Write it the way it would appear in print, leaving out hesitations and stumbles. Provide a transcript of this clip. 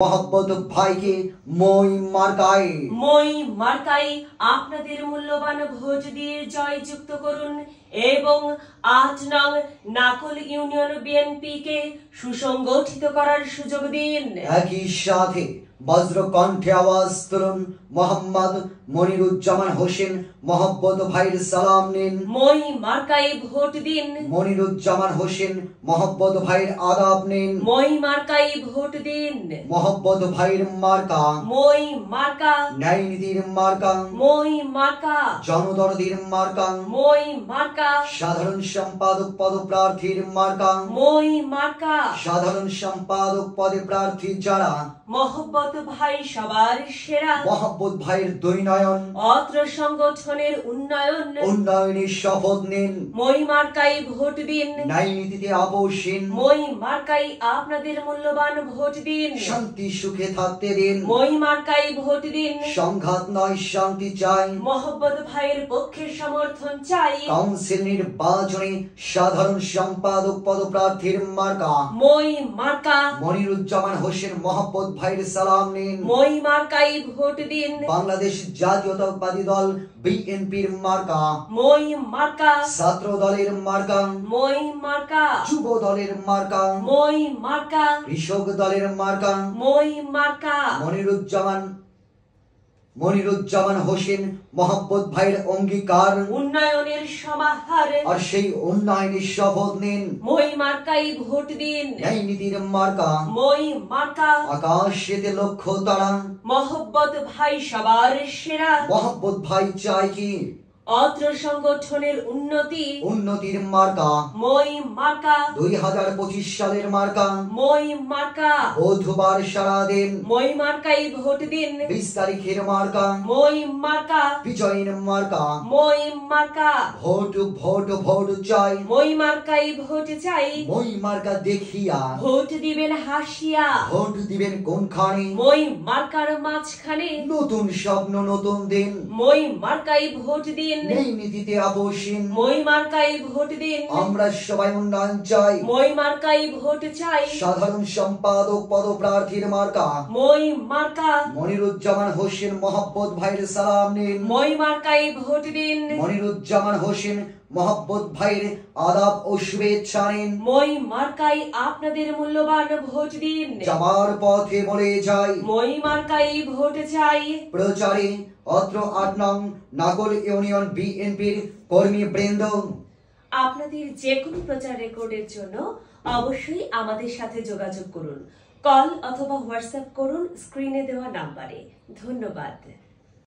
मोहब्बत भाई के মই মার্কায় আপনাদের মূল্যবান ভোট দিয়ে জয়যুক্ত করুন এবং ৮ নং নাকল ইউনিয়ন বিএনপি কে সুসংগঠিত করার সুযোগ দিন। একই সাথে বজ্র কণ্ঠে আওয়াজ তুলুন মোহাম্মদ মনিরুজ্জামান হোসেন মোহব্বত ভাইয়ের সালাম নিন। মই মার্কায় ভোট দিন। মনিরুজ্জামান হোসেন মোহব্বত ভাইয়ের আদাব নিন। মই মার্কায় ভোট দিন। মোহব্বত ভাইয়ের মার্কা মই মার্কা। ন্যায় নীতির মার্কা মই মার্কা। জনদরদির মার্কা মই মার্কা। সাধারণ সম্পাদক পদপ্রার্থীর মার্কা মই মার্কা। সাধারণ সম্পাদক পদে প্রার্থী যারা মোহব্বত ভাই সবার সেরা। মোহব্বত ভাইয়ের দৈনয়ন অত্র সংগঠনের উন্নয়নের শপথ নিন। মই মার্কায় ভোট দিন। ন্যায় নীতিতে আপোষহীন মই মার্কায় আপনাদের মূল্যবান ভোট দিন। শান্তি সুখে থাকতে দিন। মই মার্কায় ভোট দিন। সংঘাত নয় শান্তি চাই। মোহব্বত ভাইয়ের পক্ষে সমর্থন চাই। কাউন্সিল নির্বাচনে সাধারণ সম্পাদক পদপ্রার্থীর মার্কা মই মার্কা। মনিরুজ্জামান হোসেন মোহব্বত ভাইয়ের সালাম নিন। মই মার্কায় ভোট দিন। বাংলাদেশ জাতীয়তাবাদী দল বিএনপির মার্কা মই মার্কা। ছাত্র দলের মার্কা মই মার্কা। যুব দলের মার্কা মই মার্কা। কৃষক দলের মার্কা মই মার্কা। মনিরুজ্জামান হোসেন মোহব্বত ভাইয়ের অঙ্গীকার উন্নয়নের সমাহার আর সেই উন্নয়নের শপথ নিন। মই মার্কায় ভোট দিন। ন্যায় নীতির মার্কা মই মার্কা। আকাশেতে লক্ষ্য তারা মোহব্বত ভাই সবার সেরা। মোহব্বত ভাই চাই কি অত্র সংগঠনের উন্নতির মার্কা মই মার্কা। 2025 সালের মার্কা মই মার্কা। বুধবার সারাদিন মই মার্কায় ভোট দিন। 20 তারিখের মার্কা মই মার্কা। বিজয়ের মার্কা মই মার্কা। ভোট ভোট ভোট চাই। মই মার্কায় ভোট চাই। মই মার্কা দেখিয়া ভোট দিবেন হাসিয়া। ভোট দিবেন কোনখানে মই মার্কার মাঝখানে। নতুন স্বপ্ন নতুন দিন। মই মার্কায় ভোট দিন। ন্যায় নীতিতে আপোষহীন মই মার্কায় ভোট দিন। আমরা সবাই উন্নয়ন চাই। মই মার্কায় ভোট চাই। সাধারণ সম্পাদক পদপ্রার্থীর মার্কা মই মার্কা। মনিরুজ্জামান হোসেন মোহব্বত ভাইয়ের সালাম নিন। মই মার্কায় ভোট দিন। মনিরুজ্জামান হোসেন মোহব্বত ভাইয়ের আদাব ও শুভেচ্ছা নিন। মই মার্কায় আপনাদের মূল্যবান ভোট দিন। যাবার পথে বলে যাই মই মার্কায় ভোট চাই। প্রচারে অত্র ৮ নং নাকল ইউনিয়ন বিএনপির কর্মী বৃন্দ। আপনাদের যে কোনো প্রচার রেকর্ডের জন্য অবশ্যই আমাদের সাথে যোগাযোগ করুন। কল অথবা হোয়াটসঅ্যাপ করুন স্ক্রিনে দেওয়া নাম্বারে। ধন্যবাদ।